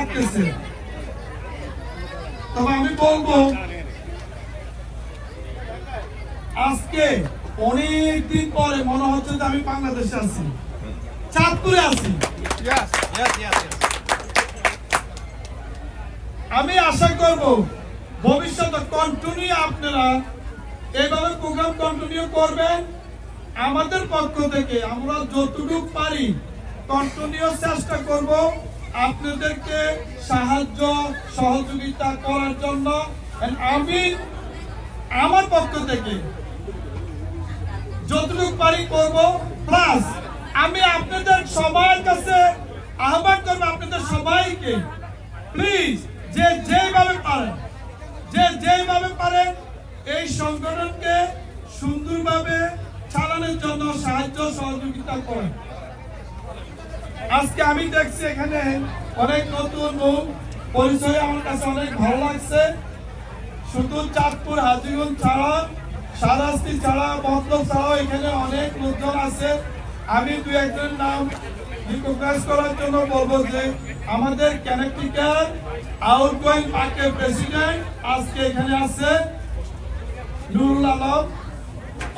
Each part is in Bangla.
লাগতেছে। তবে আমি বলবো আজকে অনেকদিন পরে মনে হচ্ছে যে আমি বাংলাদেশে আছি, চাঁদপুরে আছি। আমি আশা করব ভবিষ্যতে কন্টিনিউ আপনারা এইভাবে প্রোগ্রাম কন্টিনিউ করবেন। আমাদের পক্ষ থেকে আমরা যতটুকু পারি কন্টিনিউ চেষ্টা করব আপনাদেরকে সাহায্য সহযোগিতা করার জন্য। আমি আমার পক্ষ থেকে যতটুকু পারি করব। প্লাস আমি আপনাদের সবার কাছে আহ্বান করবো, আপনাদের সবাইকে প্লিজ যেভাবে পারেন এই সংগঠনকে সুন্দরভাবে চালানোর জন্য সাহায্য সহযোগিতা করেন। আজকে আমি দেখছি এখানে অনেক নতুন মুখ পরিচয়, আমার কাছে অনেক ভালো লাগছে। শুধু চাঁদপুর হাজীগঞ্জ ছাড়া, সারাস্তি ছাড়া, মতলব ছাড়াও এখানে অনেক লোকজন আছে। আমি দু একজন নাম রিকগনাইজ করার জন্য বলবো যে আমাদের কানেক্টিকার আউটগোয়িং পার্কের প্রেসিডেন্ট আজকে এখানে আছে নুরুল আলম।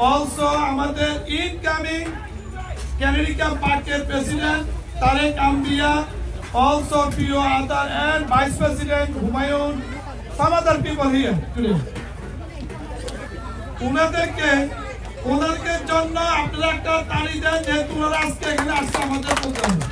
অলসো আমাদের ইনকামিং কানেক্টিকা পার্কের প্রেসিডেন্ট তারেক আম্বিয়া, also few other and Vice President Humayun, some other people here today. ওনাদেরকে জন্য আপনারা একটা তালি দেন, যেহেতু ওনারা আজকে এখানে আসছে আমাদের প্রোগ্রামে।